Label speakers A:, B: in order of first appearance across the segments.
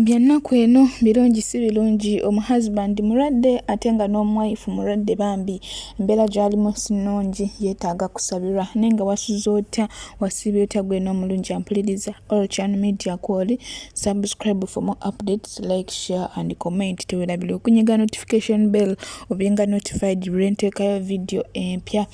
A: Byanaku eno birungi si birungi omuhusband mulwadde ate nga n'omu-wife mulwadde bambi embeera gy'alimu si nnungi yeetaaga kusabirwa naye nga wasuze otya wasiibye otya gwe n'omulungi ampuliriza All Channel Media Call subscribe for more updates like share and comment teweerabira okunyiga notification bell obenga notified bwe nteekayo video empya.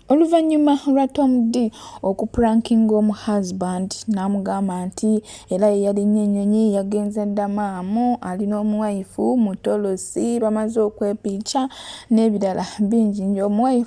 A: Oluvannyuma lwa Tom D okuprankinga omuhusband n'amugamba nti era ye yalinnya ennyonyi yagenza ddamaamu alina omu-wife mutolosi bamaze okwepiica n'ebirala bingi nnyo.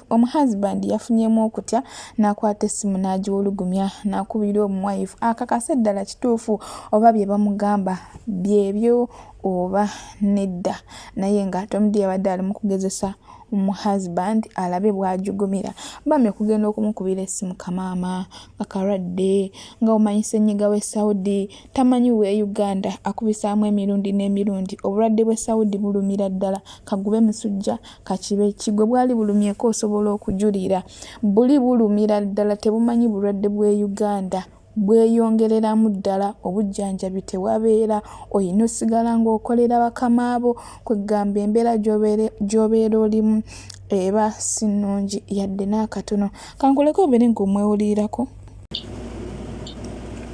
A: Omuhusband yafunyemu okutya n'akwata essimu n'agiwulugumya n'akubira omu-wife akakase ddala kituufu oba bye bamugamba byebyo oba nedda, naye nga Tom D yabadde ali mu kugezesa omu-husband alabe bw'ajugumira. Bambi okugenda okumukubira essimu kamaama akalwadde nga omanyi ssenyiga w'e Saudi tamanyi w'e Uganda akubisaamu emirundi n'emirundi. Obulwadde bw'e Saudi bulumira ddala kagube musujja kakibe kigwe bwali bulumyeko osobola okujulira buli bulumira ddala tebumanyi bulwadde bw'e Uganda bweyongereramu ddala obujjanjabi tewabeera oyina osigala ng'okolera bakamaabo kwegamba embeera gy'obeera olimu eba si nnungi yadde n'akatono. Kankuleko obeere ng'omwewulirirako.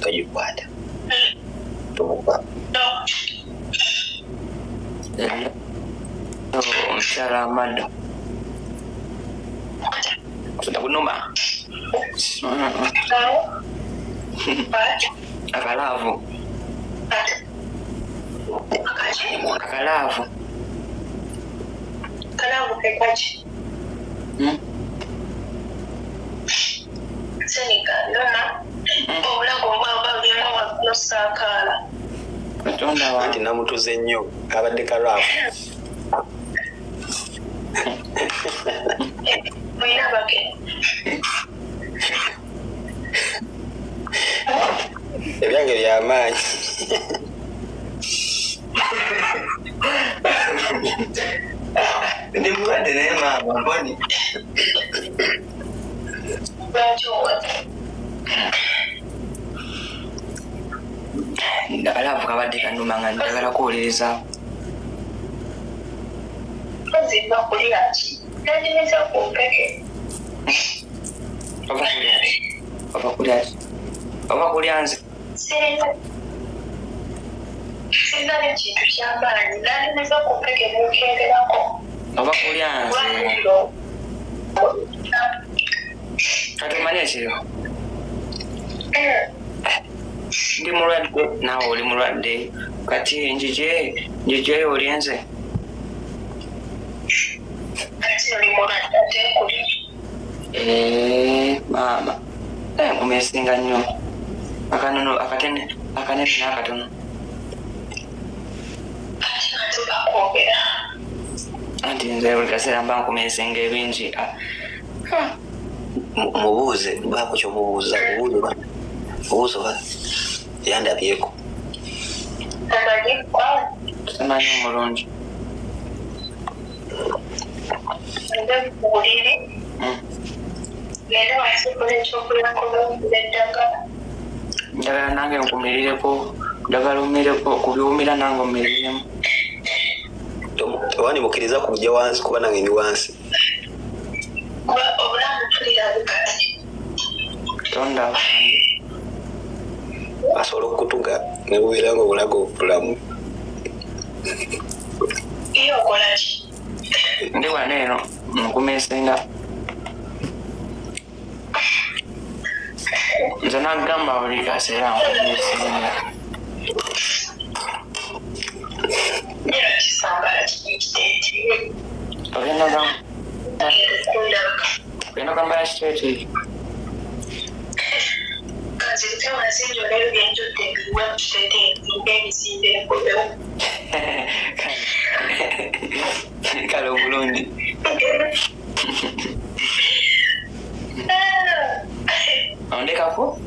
B: Toyikwata Laba Mado Omu-wife Akalaavu
C: kekaki senika nona obulago bwabagema wakusaakaala
B: Katonda wange namutuze nnyo kabadde kalaavu
C: oyina bake
B: ebyange by'amaanyi ndi mulwadde naye maama mboni akalaavu kabadde kanuma nga njagala kuwuliriza
C: oziva kulira ki nandimiza ku mpeke
B: oba kulya nze
C: sina n'ekintu ky'amaanyi nandimiza ku mpeke mukenderako
B: oba kulya nze kati omanyi ekiriwo ndi mulwadde naawe oli mulwadde kati njije oli nze maama enkuma esinga nnyo akanono akanene n'akatono anti nze buli kaseera mba nkuma esinga ebingi mubuuze baako kyomubuuza mubuuze oba yandabyeko tamanyi omulungi njagala nange nkumirireko njagala omireko kubyumira nange omiriremu wani mukkiriza kujja wansi kuba nange ndi wansi tonda asobola okutuga nebubeera nga obulaga obulamu ndi wano eno nkuma esinga nze nagamba buli kaseera nkuma esinga ogenda gambala kiteeti kale obulungi ondekako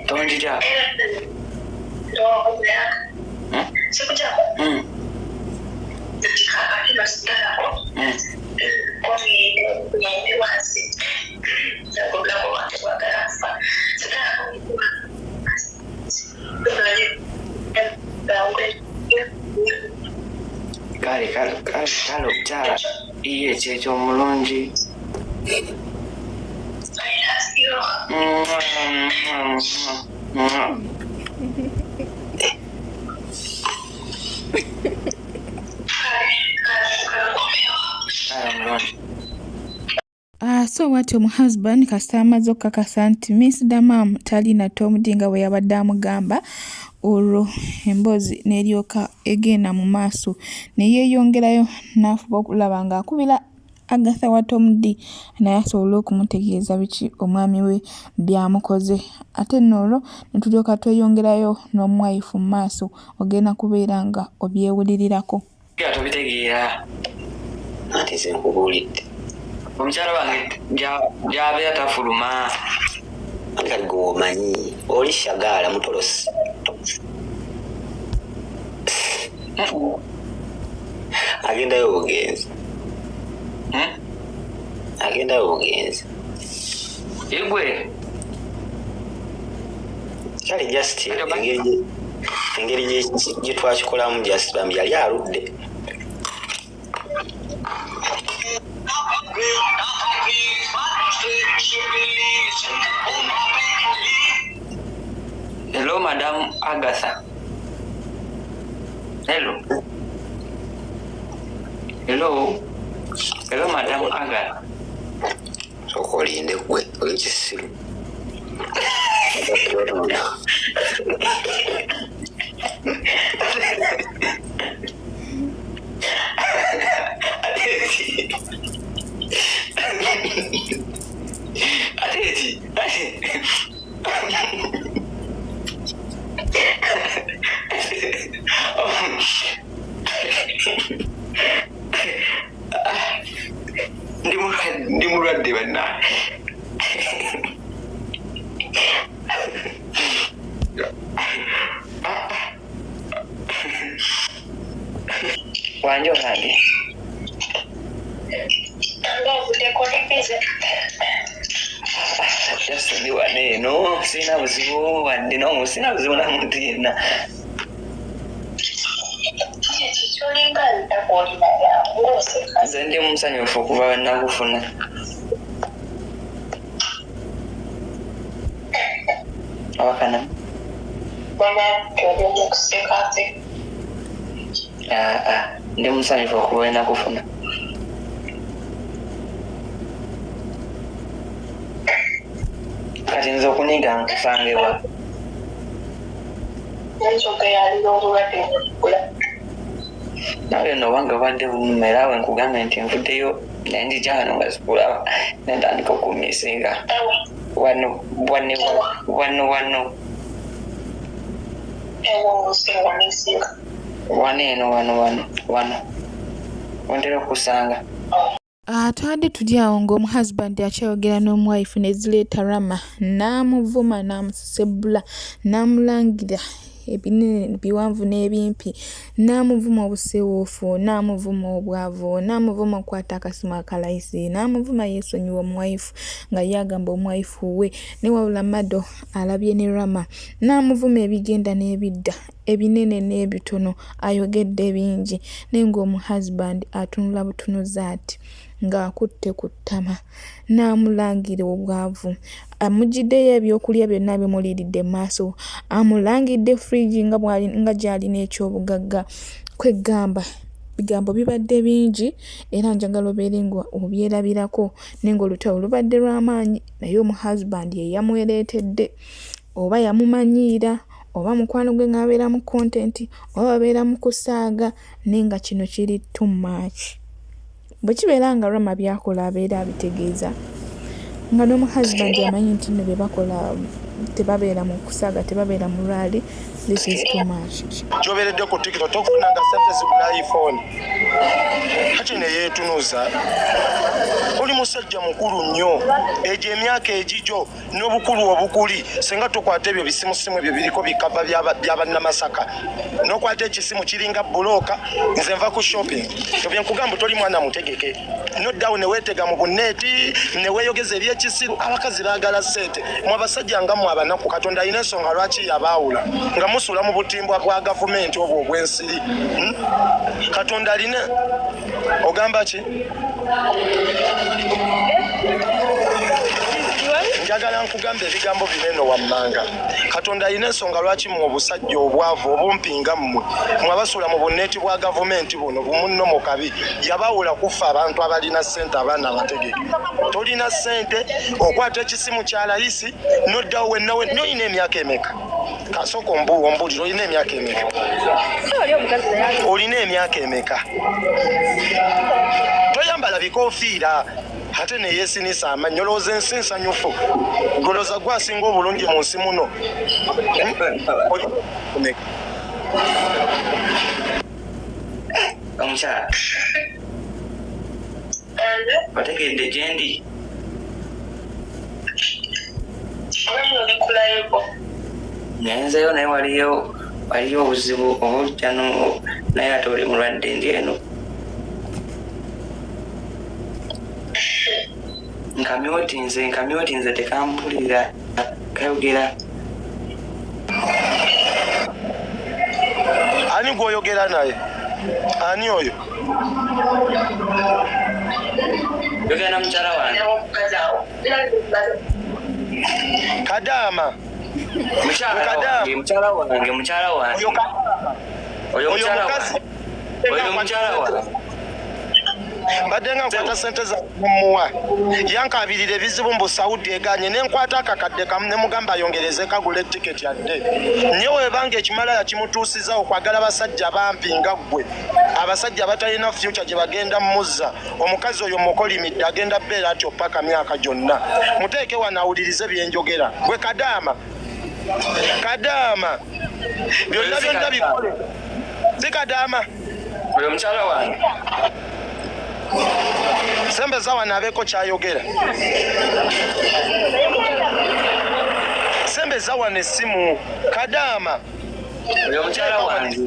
B: tonjija kale omukyala iye ekyekyo omulungi.
A: So what your husband kasita amaze okukakasa nti Miss Damam talina Tom D nga bwe yabadde amugamba, olwo emboozi n'eryoka egenda mu maaso ne yeeyongerayo n'afuba okulaba ng'akubira Agatha wa Tom D naye asobole okumutegeeza biki omwami we byamukoze. Ate nno olwo ne tulyoka tweyongerayo n'omwayifu mu maaso ogenda kubeera nga obyewulirirako.
B: Tobitegeera
D: anti nze nkubuulidde
B: omukyala wange gy'abeera tafuluma.
D: kali gwomanyi oli shagaala mutolosi agendayo obugenzi
B: igwe
D: kale just engeri gye twakikolamu just bambi yali aludde.
B: Hello, Madam Agatha. Hello, Madam Agatha.
D: Sokolinde gwe olekisiru.
B: Ndi mulwadde banna. Wanjo nange. Just ndi wane no sina buzibu wadde no sina buzibu na muntu yenna. Nze ndi musanyufu okuva we nakufuna. Awakana ndi musanyufu okuva we nakufuna. Kati nze okuniga nkusangewa. Nawe no wange wadde bumera we nkugambye nti nvuddeyo naye ndija wano nga zikulaba netandika okumisinga wano wano wantera okusanga.
A: Twabadde tuli awo ng'omuhusband akyayogera n'omwife ne zireeta rama n'amuvuma n'amusesebula n'amulangira ebinene biwanvu n'ebimpi n'amuvuma obusewuufu n'amuvuma obwavu n'amuvuma okukwata akasimu akalayisi n'amuvuma yeesonyiwa omwife nga yagamba omwife we ne wabula Mado alabye ne rama n'amuvuma ebigenda n'ebidda ebinene n'ebitono ayogedde bingi naye ng'omuhusband atunula butunuzi ati ng'akutte ku ttama n'amulangira obwavu. Amugiddeyo ebyokulya byonna bimuliiridde mu maaso, amulangidde fridge nga gy'alina ekyobugagga. Kwegamba bigambo bibadde bingi era njagala obeere nga obyerabirako naye ng'olutalo lubadde lw'amaanyi naye omuhusband ye yamwereetedde oba yamumanyiira oba mukwano gwe ng'abeera mu content oba abeera mu kusaaga naye nga kino kiri too much. Bwe kibeera nga Rama byakola abeera abitegeeza nga n'omuhusband amanyi nti nno bye bakola tebabeera mu kusaaga tebabeera mu lwali. This is too much.
E: Gyoberedde ku TikTok tokufunanga ssente zigula iPhone kati ne yeetunuza. Oli musajja mukulu nnyo egyo emyaka egijo n'obukulu obukuli singa tukwata ebyo bisimusimu ebyo biriko bikava by'abannamasaka n'okwata ekisimu kiringa bulooka nze nva ku shopping ebyo nkugamba toli mwana mutegeke noddawo ne weetega mu bunneeti ne weeyogeza ebyekisiru. Abakazi baagala ssente. Mu abasajja nga mu abanaku Katonda alina ensonga lwaki yabaawula nga musula mu butimbwa bwa gavumenti obwo obw'ensiri. Katonda alina ogamba ki? Njagala nkugambe ebigambo binene wammanga. Katonda alina ensonga lwaki mu obusajja obwavu obumpinga mmwe mwabasula mu bunneeti bwa gavumenti buno bumunno mu kabi yabaawula kufa abantu abalina ssente abaana abategeke. Tolina ssente okwata ekisimu kya layisi noddawo wennawe noyina emyaka emeka? Kasoko ombulira olina emyaka emeka? Olina emyaka emeka? Toyambala bikoofiira ate ne yeesinisa amannyo olowooza ensi nsanyufu. Golooza gwasinga obulungi mu nsi muno.
B: Omukyala otegedde gye ndi? Ngenzeyo naye waliyo obuzibu obujja naye ate oli mulwadde ndi eno. Nkamyotinze tekampulira kayogera.
E: Ani gw'oyogera naye? Ani oyo?
B: Yogera na mukyala wange.
E: Kadaama.
B: Mukyala wange. Oyo mukyala wange. Mbadde nga nkwata ssente za mumuwa yankabirira ebizibu mbu Saudi eganye nenkwata akakadde kamu ne mugamba ayongereze kagula etiketi yadde. Nye webanga ekimala yakimutuusiza okwagala basajja bampi nga ggwe, abasajja batalina future gye bagenda mmuzza. Omukazi oyo mukolimidde agenda bbeera atyo paka myaka gyonna. Muteeke wanawulirize bye njogera. Gwe Kadaama byonna bikole. Si Kadaama oyo mukyala wange.
E: Sembeza wanabeeko kyayogera. Sembeza wana essimu. Kadaama
B: oyo mukyala wange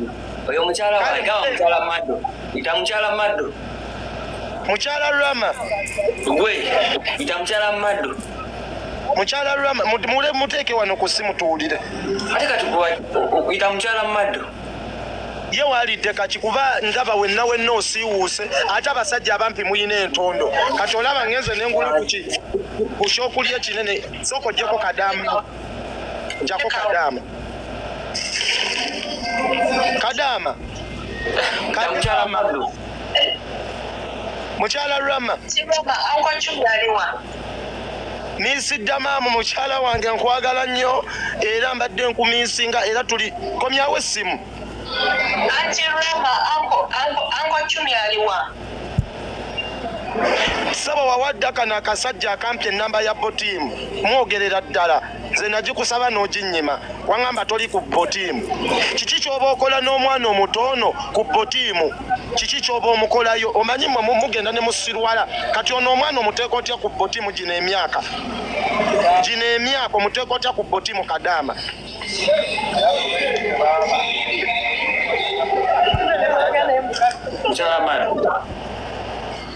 B: gawa mukyala Mado. Ita mukyala Mado.
E: Mukyala Lama.
B: Gwe ita mukyala Mado.
E: Mukyala Lama muteeke wano ku ssimu tuwulire.
B: Ate kati gwe ita mukyala Mado.
E: Ye walidde kati kuba ndaba wenna osiiwuuse ate abasajja abampi muyina entondo. Kati olaba ngenze nengula ku kyokulya kinene. Soko gyeko Kadaama. Njako Kadaama. Kadaama.
B: Mukyala Mado.
E: Mukyala Lama. Niisidda maamu mukyala wange nkwagala nnyo era mbadde nkuminsinga era tuli komyawo essimu.
C: Auntie Rama, Uncle Chumi aliwa.
E: Saba wawadde akana akasajja akampi ennamba ya botiimu mwogerera ddala nze nagikusaba n'oginnyima wangamba toli ku botiimu. Kiki ky'oba okola n'omwana omutono ku botiimu? Kiki ky'oba omukolayo? Omanyi mwe mugenda ne musirwala kati ono omwana omuteeka otya ku botiimu? Gino emyaka omuteeka otya ku botiimu Kadaama?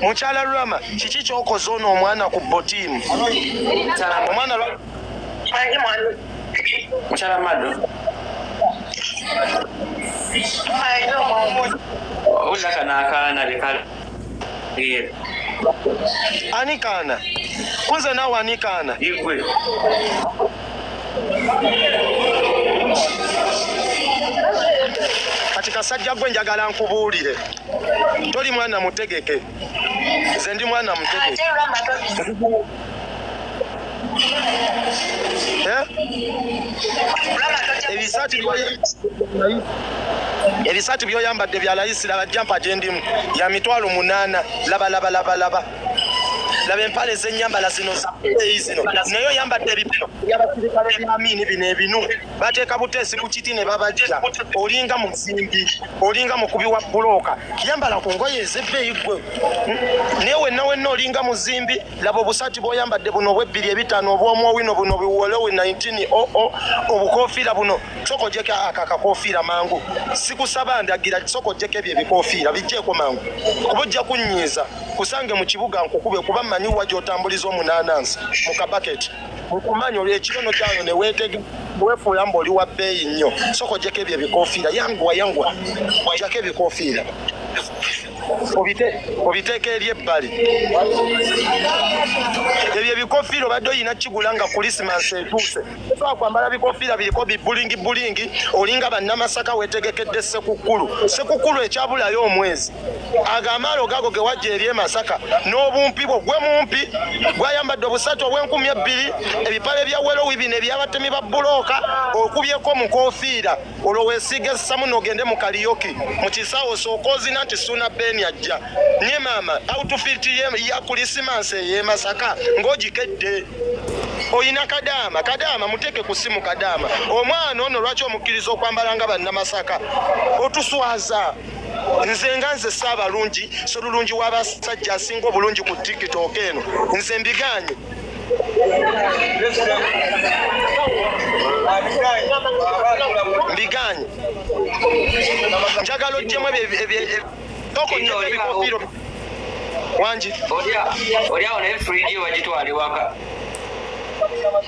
E: Mukyala Lama, kiki ky'okoze ono omwana ku botiimu? Omwana
B: mukyala Mado. Olaka n'akaana bekala.
E: Ani kaana? Kunze naawe ani kaana?
B: Igwe.
E: Kati kasajja gwe njagala nkubuulire. Toli mwana mutegeke. Nze ndi mwana mutegeke. Ebisaati byoyambadde bya layisi laba jampa gye ndimu ya mitwalo 8. Laba laba empale z'ennyambala zino zino naye oyambadde ebipimo by'abasirikale by'amini bino ebinu bateeka buteesi ku kiti ne babajja olinga muzimbi olinga mukubi wa bulooka yambala ku ngoye ez'ebbeeyi gwe naye wenna olinga muzimbi laba obusaati bw'oyambadde buno obw'2,500 obw'omwowino buno biwolewe 19 obukoofiira buno soko gyeko akakakoofiira mangu sikusaba ndagira soko gyeko ebyo ebikoofiira bijjeeko mangu kuba ojja kunnyiiza kusange mu kibuga nkukube kuba mmanyi wa gy'otambuliza omunanansi mu kabaketi mukumanyi olw'ekirono kyayo ne weetege weefuula mbu oli wa bbeeyi nnyo soko ojjeko ebyo ebikoofiira yanguwa ojjako ebikoofiira obiteeka eri ebbali ebyo ebikoofiira obadde oyina kigula nga krisimansi etuuse osobola kwambala bikoofiira biriko bibulingi olinga bannamasaka weetegekedde sekukkulu ekyabulayo omwezi agamaalo gago ge wajja eri emasaka n'obumpi bwo gwe mumpi gwayambadde obusatu obw'20,000 ebipale bya werowi bino ebyabatemi ba bulooka okubyeko mu koofiira olwo weesiige samu n'ogende mu kaliyoki mu kisaawo osooka ozina nti suuna beni ajja nye maama outfit ya krisimansi ey'emasaka ng'ogikedde oyina kadaama muteeke ku simu kadaama omwana ono lwaki omukkiriza okwambala nga bannamasaka otuswaza nze saabalungi solulungi w'abasajja asinga obulungi ku tiktok eno nze mbiganye njagala ojjemu ebikofiiro wangi
F: oliawo naye fridio bagitwala ewaka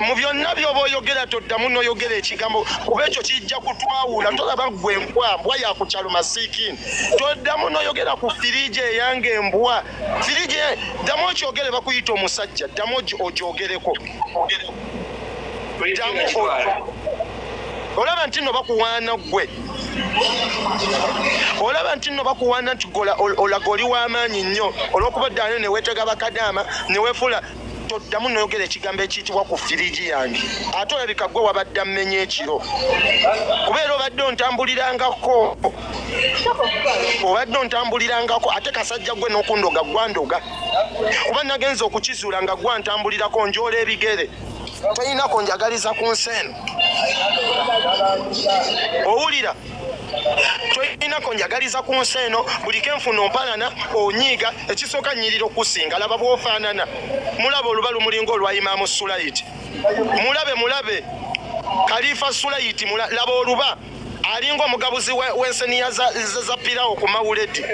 E: mu byonna byoba oyogera toddamu n'oyogera ekigambo kuba ekyo kijja kutwawula tolaba gwe mbwa yakukyalo masiikini toddamu n'oyogera ku firiji eyange embwa firiji ddamu okyogere bakuyita omusajja ddamu ogyogereko olaba nti no bakuwaana gwe olaba nti no bakuwaana nti olaga oli w'amaanyi nnyo olw'okuba ddala ne weetega bakadaama ne weefula toddamu noyogera ekigambo ekiyitibwa ku firiji yange ate olabika gwe wabadde mmenya ekiro kubeera obadde ontambulirangako ate kasajja gwe n'okundoga gwandoga kuba nagenza okukizuula nga gwantambulirako njoola ebigere toyinako njagaliza ku nsi eno owulira toyinako njagaliza ku nsi eno buli kenfuna ompalana onyiiga ekisooka nnyirira okusinga laba bw'ofaanana mulaba oluba lumulinga olwa imaamu sulayiti mulabe kalifa sulayiti laba oluba alinga omugabuzi w'enseniya za pirawo ku mawuledi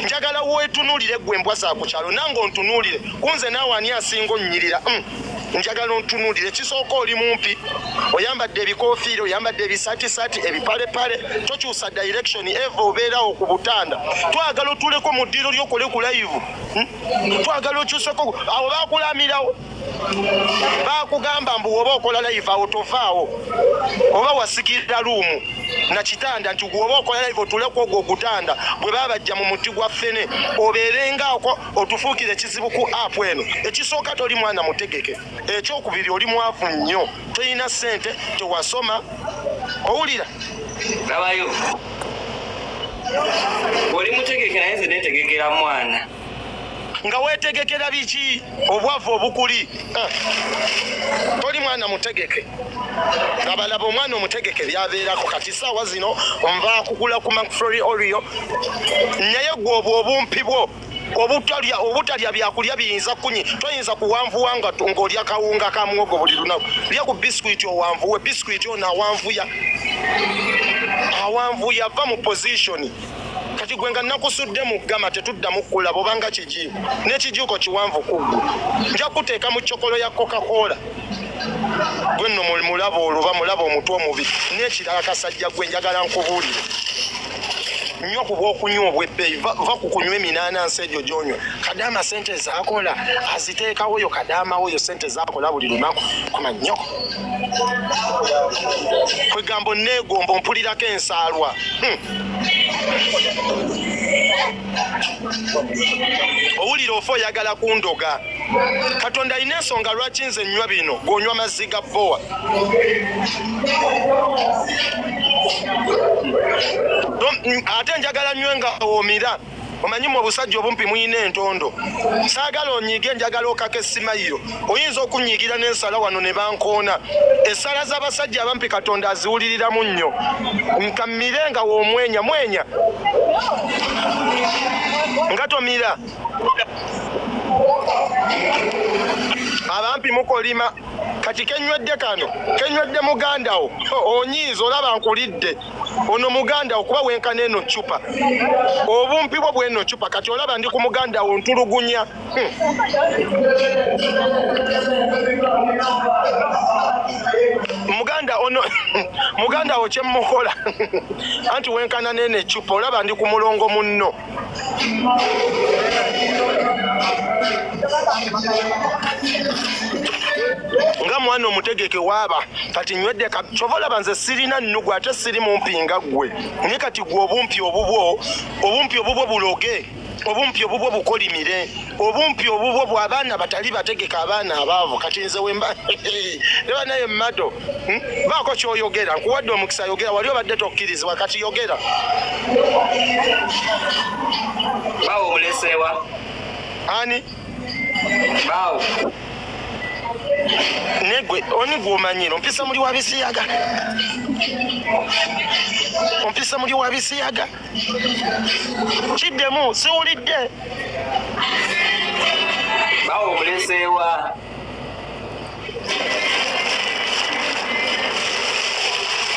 E: njagala weetunuulire gwe embwa za ku kyalo nange ontunuulire kunze naawe ani asinga onnyirira njagala ontunuulire kisooka oli mumpi oyambadde ebikoofiira oyambadde ebisaatisaati ebipalepale tokyusa direction eva obeerawo ku butanda twagala otuleko mu ddiro lyokole ku live twagala okyuseko awo bakulamirawo bakugamba mbu woba okola live awo tovaawo oba wasikirira luumu na kitanda nti gwoba okola live otuleko ogwo ogutanda bwe babajja mu muti gwa ffene obeerengaako otufuukire ekizibu ku app eno ekisooka toli mwana mutegeke ekyokubiri oli mwavu nnyo toyina ssente tewasoma owulira
F: labayo oli mutegeke naye nze netegekera mwana
E: nga weetegekera biki obwavu obukuli toli mwana mutegeke labalaba omwana omutegeke byabeerako kati saawa zino nva kugula ku McFlurry Oreo naye gwe obwo obumpi bwo obutalya byakulya biyinza kunyi toyinza kuwanvuwa ng'olya kawunga ka muwogo buli lunaku lya ku bisikuiti owanvuwe bisikuiti ono awanvuya va mu positioni kati gwe nga nakusudde mu ggama tetuddamu kulaba obanga kiki n'ekijuuko kiwanvu kuggwe nja kuteeka mu kyokolo ya coca-cola gwe nno mulaba oluba mulaba omutwe omubi n'ekirala kasajja gwe njagala nkubuulire nnyo ku bw'okunywa obw'ebbeeyi va kukunywa eminaanansi egyo gy'onywa kadaama sente zaakola aziteekawo oyo kadaama oyo sente zaakola buli lunaku koma nnyo kwegambo neegomba ompulirako ensaalwa owulira ofa oyagala kundoga katonda alina ensonga lwaki nze nnywa bino g'onywa mazzi ga bowa ate njagala nywe nga omira omanyi mu obusajja obumpi muyina entondo saagala onyiige njagala okaka essimayiro oyinza okunyiigira n'ensala wano ne bankoona essala z'abasajja abampi katonda aziwuliriramu nnyo nkammire nga woomwenya nga tomira abampi mukolima kati kenywedde kano kenywedde muganda wo onyiiza olaba nkulidde ono muganda wo kuba wenkana eno cupa obumpi bwo bw'eno cupa kati olaba ndi ku muganda wo ntulugunya muganda wo kyemukola anti wenkana nene cupa olaba ndi ku mulongo munno nga mwana omutegeke waaba kati nywedde kyova olaba nze sirina nnugu ate siri mumpinga ggwe naye kati gwe obumpi obubwo buloge obumpi obubwo bukolimire obumpi obubwo bw'abaana batali bategeka abaana abaavu kati nze wemba leba naye Mado baako kyoyogera nkuwadde omukisa yogera wali obadde tokkirizibwa kati yogera
F: bawo omuleseewa
E: ani
F: bawo
E: negwe oni gw'omanyire ompisa muli wa bisiyaga ompisa muli wa bisiyaga kiddemu siwulidde
F: bawo omuleseewa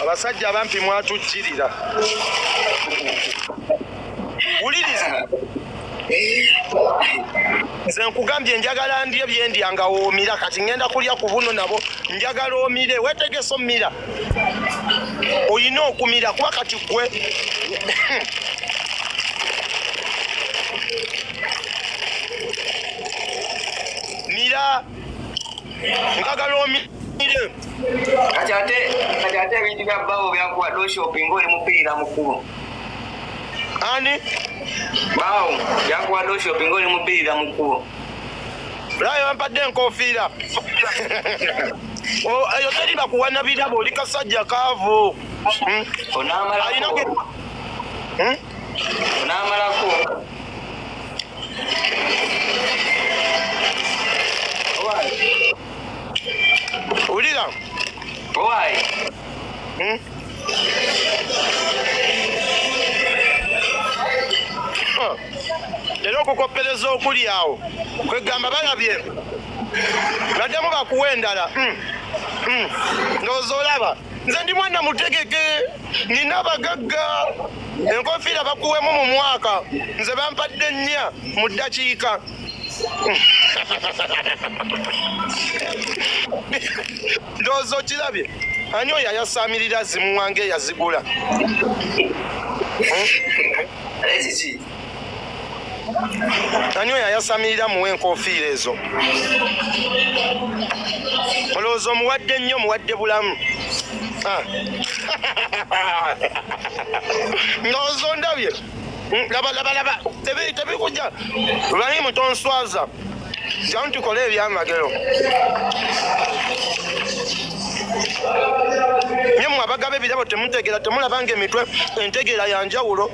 E: abasajja abampi mwatujjirira wuliriza nze nkugambye njagala ndye byendya nga woomira kati ngenda kulya ku buno nabo njagala omire wetegese omira oyina okumira kuba kati gwe mira njagala omire
F: kati ate ebintu bya bawo byakuwadde shopping oli mupiira mukubo
E: ani
F: bawo byakuwadde shopping oli mupiira mukubo
E: layo bampadde enkofiira eyo teri bakuwana birabo oli kasajja kaavu
F: onaamalako
E: wulira
F: owaayi
E: era okukoppereza okuli awo kwegamba balabye baddemu bakuwa endala ndowooza olaba nze ndi mwana mutegeke nina abagagga enkofiira bakuwemu mu mwaka nze bampadde 4 mu ddakiika ndowooza okirabye ani oyo ayasaamirira zimuwange yazigula ani oyo ayasamirira muwe enkofiira ezo olowooza omuwadde nnyo muwadde bulamu ndowooza ondabye laba tebikujja lwayimu tonswaza jamu tukole ebyamagero nye mwe abagaba ebirabo temutegeera temulabanga emitwe entegeera yanjawulo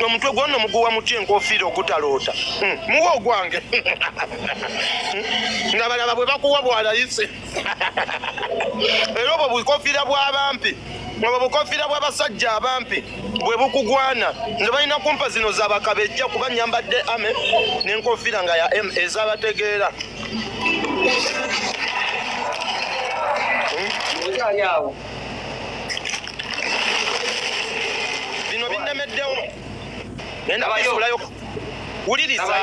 E: omutwe gwonna muguwa mutya enkofiira ogutaloota muwe ogwange nga balaba bwe bakuwa bwalayise era obwo bukofiira bw'abampi obwo bukofiira bw'abasajja abampi bwe bukugwana nze balina kumpa zino zabakabejja kuba nyambadde ame n'enkofiira nga ya m ezabategeera bino binnemeddewo genda bisulayo wuliriza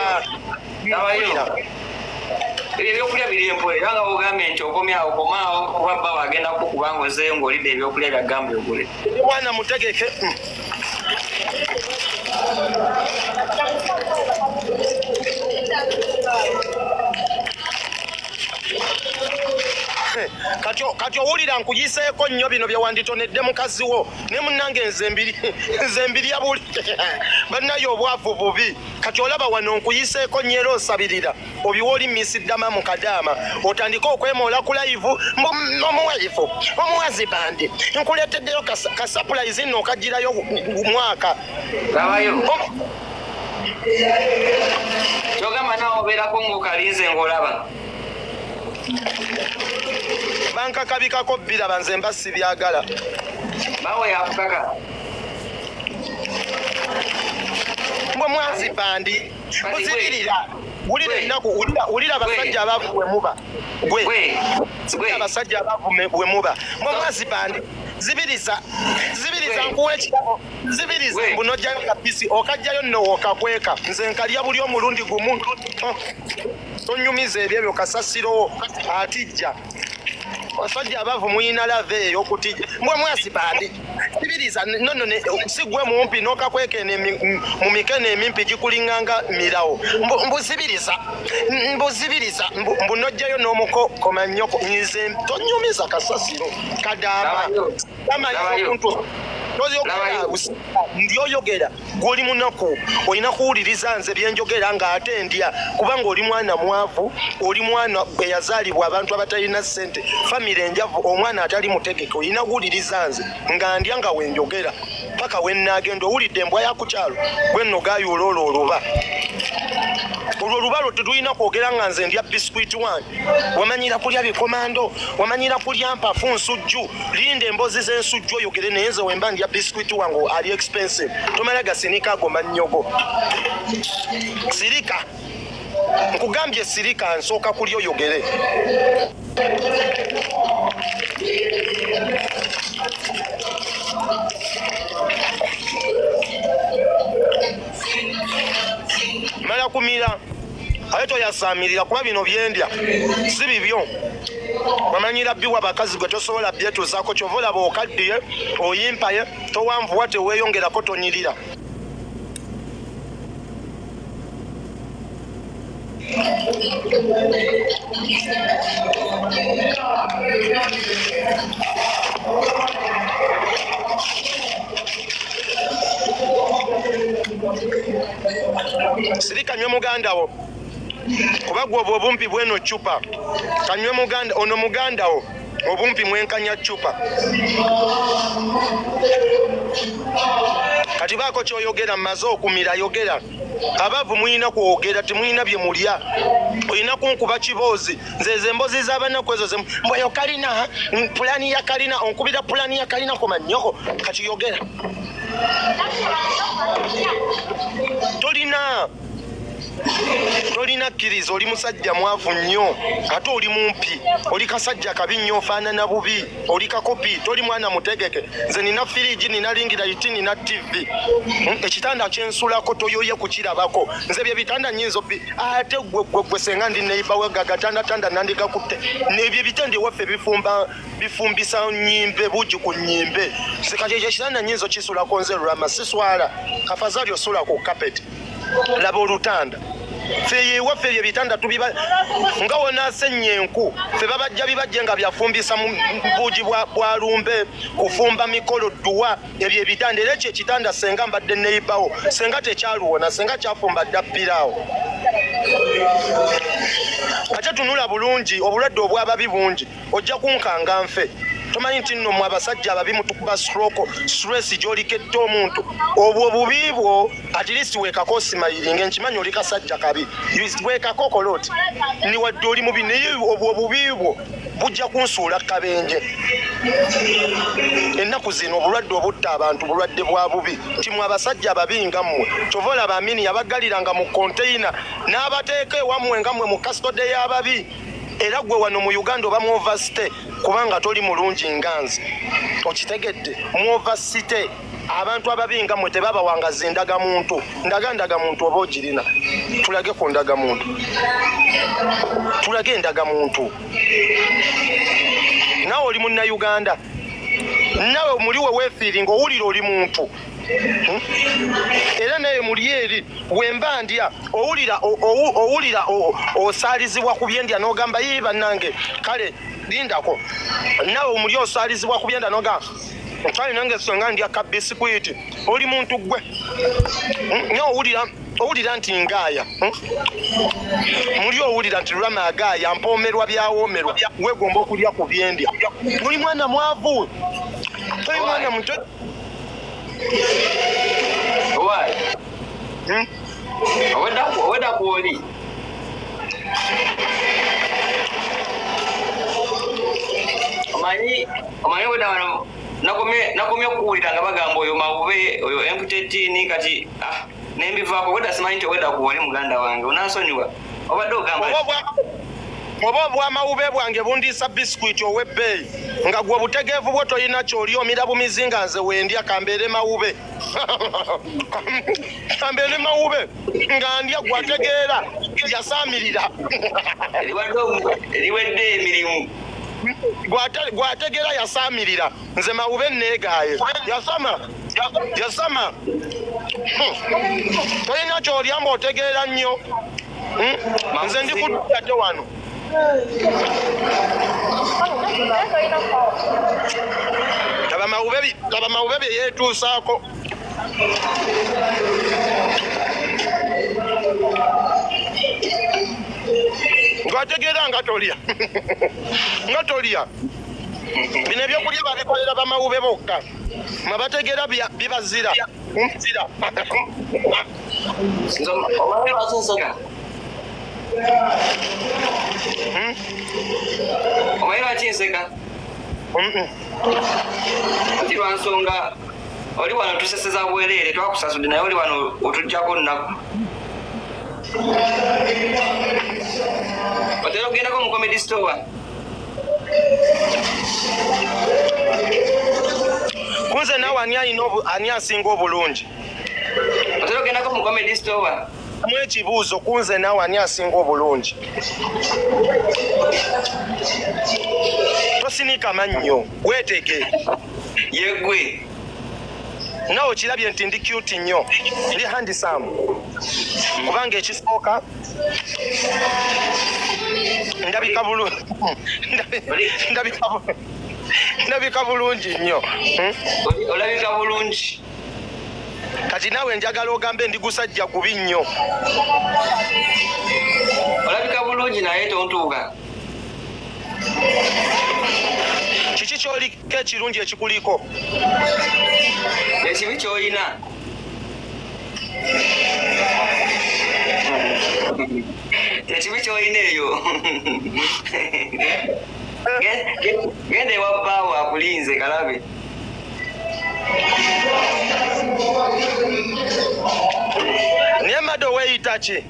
F: ebyokulya biri empola era nga bogambye nti okomyawo komaawo oba bba wagenda kukubanga ozeeyo ng'olidde ebyokulya byagambye ogule
E: mwana mutegeke kati owulira nkuyiseeko nnyo bino bye wanditonedde mukazi wo ne munnange nze mbirya buli bannaye obwavu bubi kati olaba wano nkuyiseeko nnyo era osabirira obiwa oli misiddama mu kadaama otandike okwemoola ku layivu omuwayifu omuwazi bandi nkuleeteddeyo kasapulayizi nno okagirayo mwaka
F: labayo kyogamba nawe obeerako ng'okalinze ng'olaba
E: bankakabikako biraba nze mba sibyagala
F: bawe yakukaka
E: mbwe mwazi bandi buzibirira ulira ennaku ulira abasajja abaavu bwe muba gwe abasajja abaavu bwe muba mwazi bandi zibiriza nkuwa ekitabo zibiriza bunojjayo kabisi okajjayo nno okakweka nze nkalya buli omulundi gumu tonyumiza ebyo kasasiro atijja abasajja abaavu muyina lave eyo okutijja mwasi bandi zibiriza nono sigwe mumpi nokakweka mu mikene emimpi gikulinganga mirawo mbuzibiriza mbunojjayo n'omuko komanyoko nze tonyumiza kasasiro kadama ndyoyogera gwoli munaku olina kuwuliriza nze byenjogera ng'ate ndya kubanga oli mwana mwavu oli mwana eyazaalibwa abantu abatalina ssente famire enjavu omwana atali mutegeke olina kuwuliriza nze nga ndya nga wenjogera paka wennaagenda owulidde embwa yakukyalo gwenno gaayuula olwo oluba olwo olubalo tetulina kwogera nga nze ndya biskuiti wani wamanyira kulya bikomando wamanyira kulya mpafu nsujju linda emboozi z'ensujju oyogere naye nze wemba ndya biskuiti wange ali expensive tomala gasinika ago mannyogo sirika nkugambye sirika nsooka kulya oyogere mala kumira aye toyasamirira kuba bino byendya si bibyo wamanyira biwa bakazi gwe tosobola byetuzaako kyova olaba okaddiye oyimpaye towanvuwa teweeyongerako tonyirira siri kanywe muganda wo kuba gwe obumpi bweno chupa kanywe muganda ono muganda wo obumpi mwenkanya chupa kati baako kyoyogera mmaze okumira yogera abaavu muyina kwogera temuyina bye mulya olina kunkuba kiboozi nzeze emboozi z'abanaku ezo mbweyo kalina pulani ya kalina onkubira pulani ya kalina komanyoko kati yogera tolina kkiriza oli musajja mwavu nnyo ate oli mumpi oli kasajja kabi nnyo ofaanana bubi oli kakopi toli mwana mutegeke nze nina firiji nina lingirayiti nina tv ekitanda kyensulako toyoye kukirabako nze bye bitanda nyinza ate gwe senga ndi neibawe gagatanda nandikakutte nebyo ebitanda ewaffe bifumbisa nyimbe buji ku nyimbe sekakyeky ekitanda nyinza kisulako nze lulama siswala kafazali osula ku kapeti laba olutanda feye ewaffe ebyo ebitanda tubiba nga wonasennya enku fe babajja bibajje nga byafumbisa mu buugi bwa lumbe kufumba mikolo dduwa ebyo ebitanda era ekyo ekitanda senga mbadde neibawo senga tekyaluwona senga kyafumba dda ppiraawo ate tunula bulungi obulwadde obwababi bungi ojja kunkanga nfe tomanyi nti nno mwe abasajja ababi mutukuba stress gy'olikette omuntu obwo obubiibwo at least weekako osimayiringa nkimanyi oli kasajja kabi weekako kola oti ni wadde oli mubi naye obwo obubiibwo bujja kunsuula kabenje ennaku zino obulwadde obutta abantu bulwadde bwa bubi nti mwe abasajja ababi nga mmwe kyova olaba Amini yabaggaliranga mu konteyina n'abateeka ewammwe nga mmwe mu kasitode y'ababi era gwe wano mu Uganda oba mu overstate kubanga toli mulungi nganzi okitegedde mu overstate abantu ababinga mwe tebabawangaza ndagamuntu ndagamuntu oba ogirina tulage ku ndagamuntu tulage endagamuntu nawe oli munnayuganda nawe muliwe weefiiringa owulira oli muntu era naye muli eri wemba ndya owulira osaalizibwa ku byendya n'ogamba yii bannange kale lindako nawe muli osaalizibwa ku byendya n'ogamba kale nange senga ndya kabisikwiti oli muntu gwe owulira nti ngaaya muli owulira nti lulama agaaya mpoomerwa byawoomerwa wegomba okulya ku byendya muli mwana mwavu toli mwana muto
F: Why? Weda kuoli. Omanyi weda wano nakomye okuwulira nga bagamba oyo mawube oyo empty kati nembivaako weda simanyi nti weda kuoli muganda wange onansonyiwa obadde ogamba
E: oba bwamawube bwange bundiisa bisikuiti ow'ebbeeyi nga gwe obutegeevu bwo tolina kyoli omira bumizi nga nze wendya kambeere mawube kambeere mawube nga ndya gwategeera yasaamirira
F: eriwedde emirimu
E: gwategeera yasaamirira nze mawube neegaaye yasama tolina kyolyamba otegeera nnyo nze ndi kudate wano laba mawube bye yeetuusaako ng'ategeera nga tolya nga tolya bino ebyokulya babikolera bamawube bokka mwe bategeera bibazira
F: omanyi lwaki nseka ati lwa nsonga oli wano tuseseza bwereere twakusasudde naye oli wano otujjako nnaku otera okugendako mu comedy store
E: kunze naawe ani asinga obulungi
F: otera okugendako mu comedy store
E: mu ekibuuzo kunze naawe ani asinga obulungi tosinika mannyo weetege
F: yegwe
E: nawe kirabye nti ndi cute nnyo ndi handsome kubanga ekisooka ndabika bulungi nnyo
F: olabika bulungi
E: kati naawe njagala ogambe ndi gusajja gubi nnyo
F: olabika bulungi naye tontuuka
E: kiki kyoliko ekirungi ekikuliko
F: ekibi kyolina ekibi kyolina eyo genda ewa bbaawo akulinze kalabe
E: naye madde weeyita ki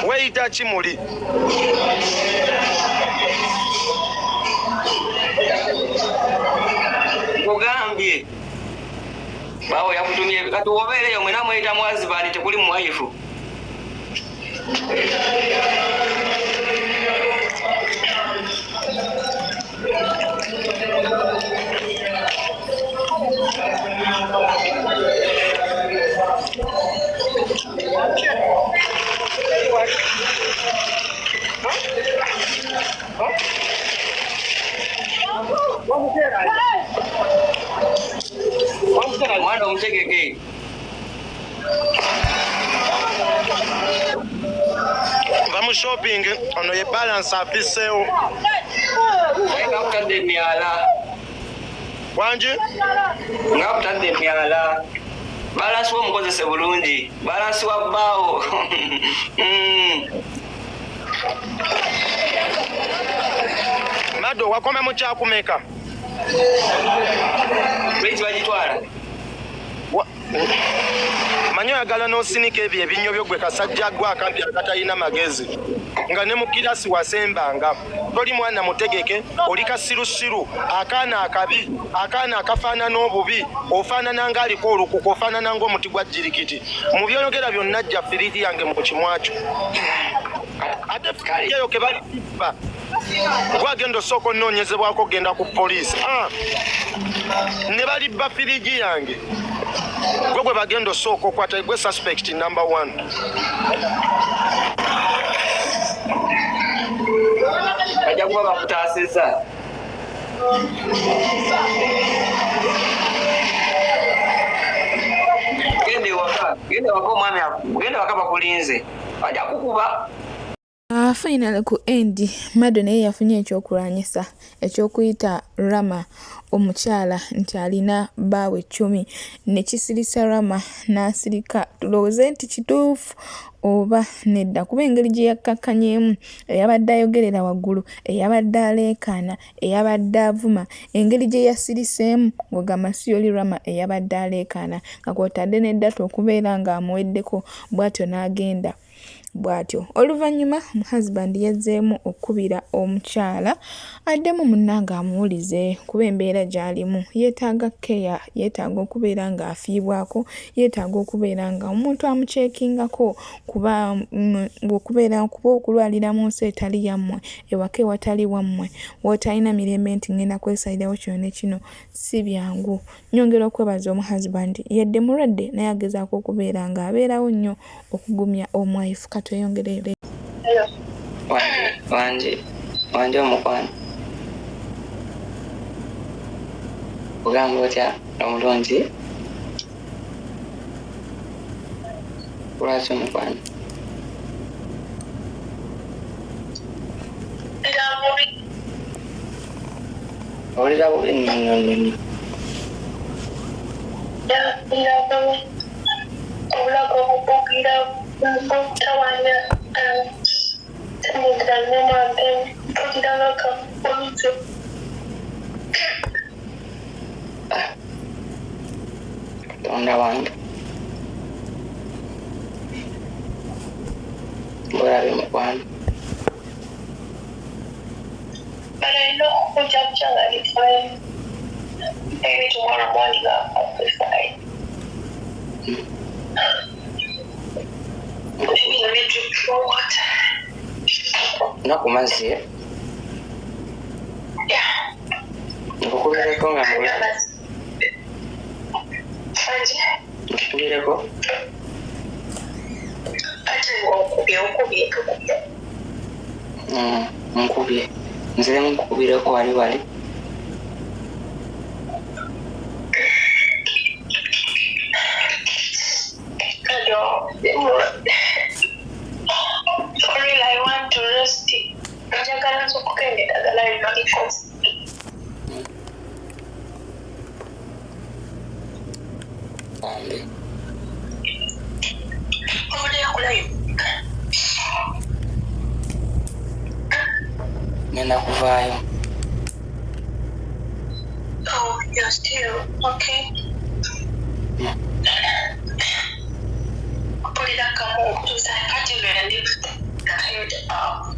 E: weeyita ki muli
F: nkugambye baawo yakutumye kati wobeereyo mwena mweyita mwazibani tekuli muwayifu mwana omutegeke
E: va mu shopping ono ye balance afiseewo
F: nga kutadde emyala
E: wangi
F: nga kutadde emyala balansi omukozese bulungi balansi wa bbaawo
E: maddo wakome mu kyakumeka
F: bweki bagitwala
E: manyi oyagala n'osinika ebyo ebinnyo byo gwe kasajja gwe akampi akatalina magezi nga ne mu kirasi wasembanga toli mwana mutegeke oli kasirusiru akaana akabi akaana akafaanana obubi ofaanana ng'aliko olukuku ofaanana ng'omuti gwa jirikiti mu byoyogera byonna jja firiti yange mu kimwakyo ate firitiyeyo ke balibba gwagenda osooka onoonyezebwako ogenda ku poliisi ne balibba firigi yange gwe gwe bagenda osooka okwata gwe suspect number 1
F: bajja kuba bakutaasizza genda ewaka omwami genda waka bakulinze bajja kukuba
A: Final ku endi Mado naye yafunye ekyokulwanyisa ekyokuyita Rama omukyala nti alina bbaawe 10 ne kisirisa Rama n'asirika tulowooze nti kituufu oba nedda kuba engeri gye yakkakkanyeemu eyabadde ayogerera waggulu eyabadde aleekaana eyabadde avuma engeri gye yasiriseemu ng'ogamba si yoli Rama eyabadde aleekaana nga kw'otadde n'eddata okubeera ng'amuweddeko bw'atyo n'agenda bw'atyo. Oluvannyuma husband yazzeemu okkubira omukyala addemu munnange amuwulize kuba embeera gy'alimu yeetaaga keya, yeetaaga okubeera ng'afiibwako, yeetaaga okubeera nga omuntu amuceekingako kuba okulwalira mu nsi etali yammwe, ewaka ewatali wammwe, w'otalina mirembe nti ngenda kwesalirawo kino ne kino si byangu. Nyongera okwebaza husband yedde mulwadde naye agezaako okubeera ng'abeerawo nnyo okugumya omuwife. Katweyongerere.
F: Wanje omukwano ogamba otya omulungi lwaki omukwano olira bubi nnyo
C: obulago obubugira obutawanya
F: Katonda wange olabe mukwano
C: alina okujja kukyanga ali fine. Maybe tomorrow morning I'll be fine. Maybe you need to drink water.
F: Naku mazzi nkukubireko nga nkukubireko nkubye nziremu nkukubireko wali
C: Sorry, I want to rest. Njagala okugenda ddala lino because
F: ngenda kuvaayo.
C: Oh, you're still okay? Pulira kamu okutuusa kati lwera ndi tired up.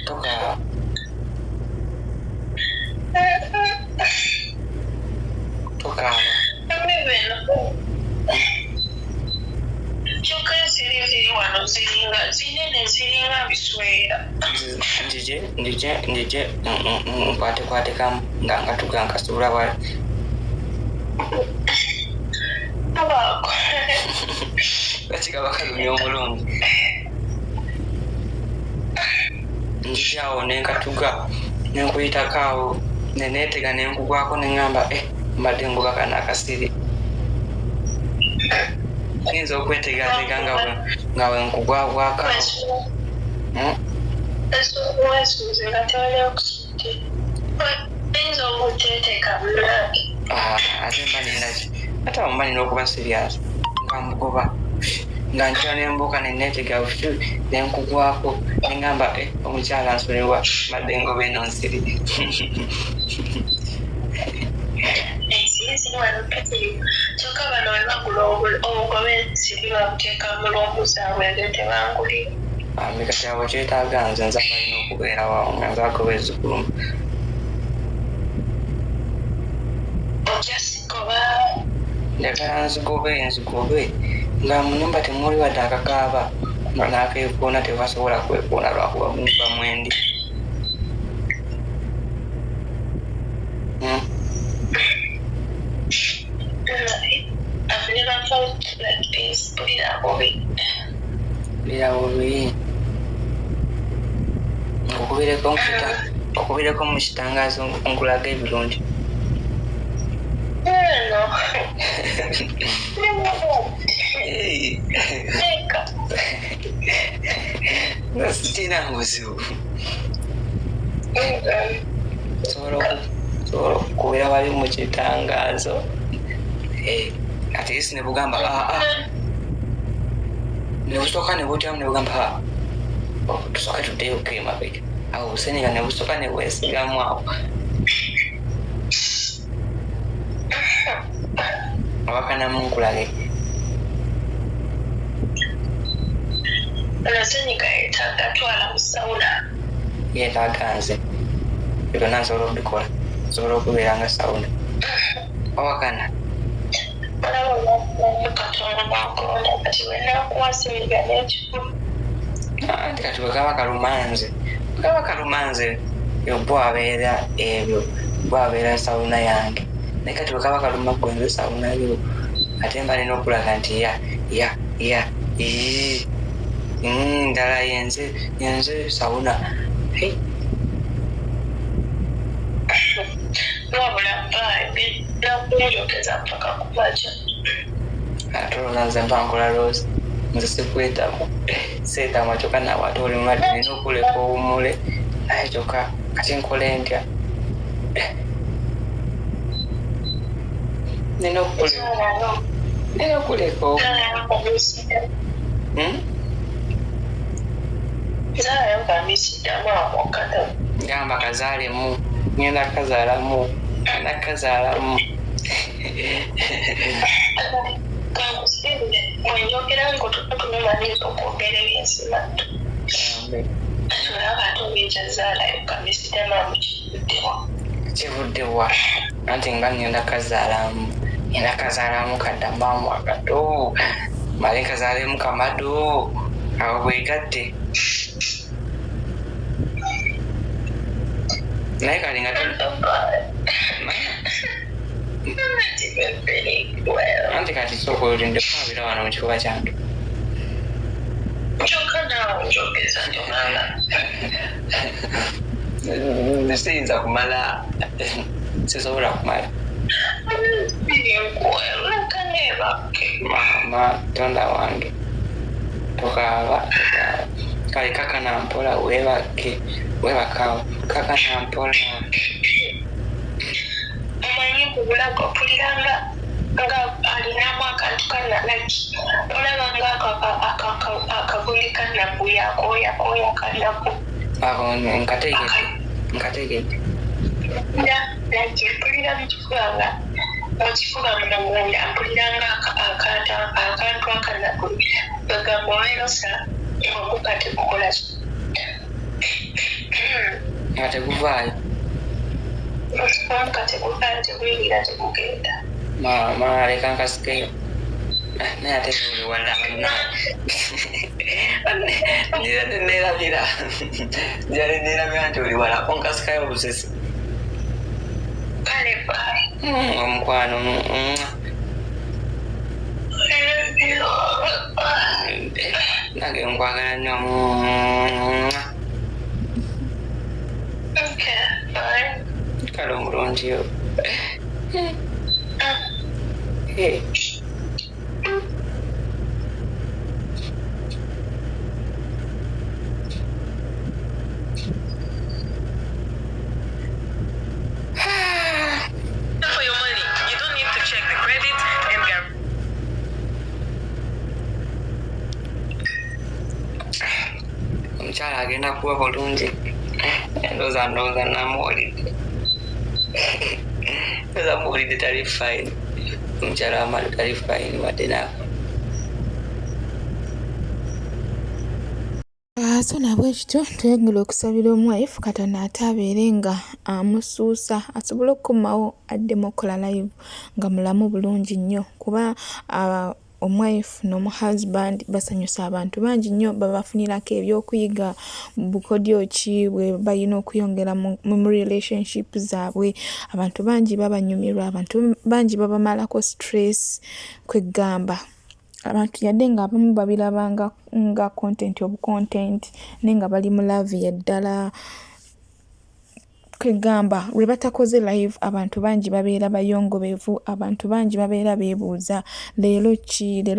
F: Tokaaba
C: kyokka ziri wano zinene ziringa biswera.
F: ndije nkwatekwatekamu nga tuga nkasobola wali
C: abaako
F: bakigaba kalumya omulungi njijaawo nenkatuga nenkuyitako neneetega nenkugwako neŋŋamba mbadde ngubakana akasiri yinza okwetegatega nga wenkugwagwaka
C: wesuuze nga tewali akusuti oyinza okuteteeka bulungi
F: ate mba ninaki ate awo mba nina okuba serious nga mugoba nga njira nembuuka neneetega nenkugwako neŋŋamba omukyala nsolerwa mbadde ngoba eno nsiri
C: kyokka bano webagula obugobe ensiri babuteeka mulombuzaabwe nge tebangulira
F: kati abo kyetaaga nze nza balina okubeerawawo nga nzagoba ezikuluma
C: ojasigoba
F: njagala nzigobe nga munyumba temuli wadde akakaaba n'akeekuuna tebasobola kwekuuna lwakuba muba mwendi
C: I've never felt like this.
F: Bulira bubi okubireko mu kitangaazo nkulaga ebirungi sitina buzibu sobola okukubira wali mu kitangaazo ate isi ne bugamba ne busooka ne butyamu ne bugamba tusooka tuddeyoka emabega awo busenera ne busooka ne bwesigamu awo Awakana munkulage.
C: Nasanyika yetaaga twala mu sawuna.
F: Yeetaaga nze. Ebyo nansobola okubikola. Nsobola okubeera nga sawuna. Awakana.
C: Katonda bakulonda kati wenakuwasibirwa n'ekikulu.
F: Anti kati bwe kaba kalumanze. Kaba kalumanze yo bwabeera ebyo. Bwabeera sawuna yange. Naye kati bwe kaba kaluma gwenze sawuna yo. Ate mba nina okulaga nti ndala yenze sawuna.
C: Wabula baabi nakunjogeza mpaka kubaja.
F: Atolooza nze mba nkola loozi. Nze sikwetamu. Seetamu kyokka naawe ate oli mulwadde nina okuleka owummule. Naye kyokka kati nkole ntya? Nina okuleka
C: Zaalayo kamisiddamu amokata.
F: Gamba kazaalemu. Ngenda kazaalamu.
C: Mwenjogera ng'otutumemaliriza okwogera ebyensima. Tulaba ate obeekya zaalayo kamisiddamu amukivuddewa.
F: Kivuddewa. Anti nga ngenda kazaalamu. Ngenda kazaalamu kaddamaamu akato. Male kazaalemu kamado. Awo bwegadde. Naye kali nga anti kati sooka olinde kwabira wano mu kifuba kyange.
C: Kyokka naawe njogeza tomala.
F: Siyinza kumala. Sisobola kumala. Mama tonda wange. Tokaaba. Kale kaka nampola webakawo. Kaka nampola.
C: Omanyi kubulaga opuliranga nga alinamu akantu kanalaki. Olaba nga akabuli kanaku yakooya kanaku.
F: Ako nkategedde.
C: Mpulira mukifuba nga mukifuba munda mpuliranga akantu akanaku. Bagamba owerosa omuka tegukola ki.
F: Nga teguvaayo.
C: Omuka teguvaayo teguyingira tegugenda.
F: Mama leka nkasikeyo. Naye ate tuli wala. Neerabira nti oli wala. Onkasikayo obusesi.
C: Kale bye.
F: Omukwano. Nange nkwagala nnyo.
C: Okay, bye.
F: Kale omulungi yo.
C: For your money, you don't need to check the credit and
F: Omukyala agenda kuba bulungi. Ndowooza namuwulidde. Ndowooza muwulidde tali fine. Omukyala w'amaani tali fine wadde naawe.
A: So nabwe kityo tuyagala okusabira omuwaifu Katonda ate abeere nga amusuusa asobole okukomawo addemu okukola live nga mulamu bulungi nnyo kuba omwaifu n'omuhusband basanyusa abantu bangi nnyo babafunirako ebyokuyiga bukodyo ki bwe balina okuyongera mu relationship zaabwe. Abantu bangi babanyumirwa, abantu bangi babamalako stress kwegamba abantu yadde nga abamu babirabanga nga content naye nga bali mu love yaddala kwegamba lwe batakoze live abantu bangi babeera bayongobevu, abantu bangi babeera beebuuza leero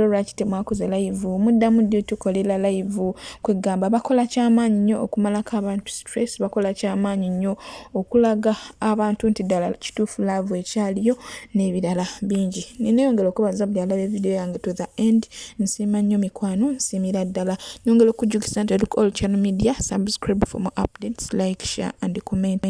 A: lwaki temwakoze live, muddamu ddi tukolera live. Kwegamba bakola kyamaanyi nnyo okumalako abantu stress, bakola kyamaanyi nnyo okulaga abantu nti ddala kituufu love ekyaliyo n'ebirala bingi. Ninayongera okubaza buli alaba video yange to the end. Nsiima nnyo mikwano, nsiimira ddala. Nyongera okujjukisa nti All Channel Media, subscribe for more updates, like, share and comment.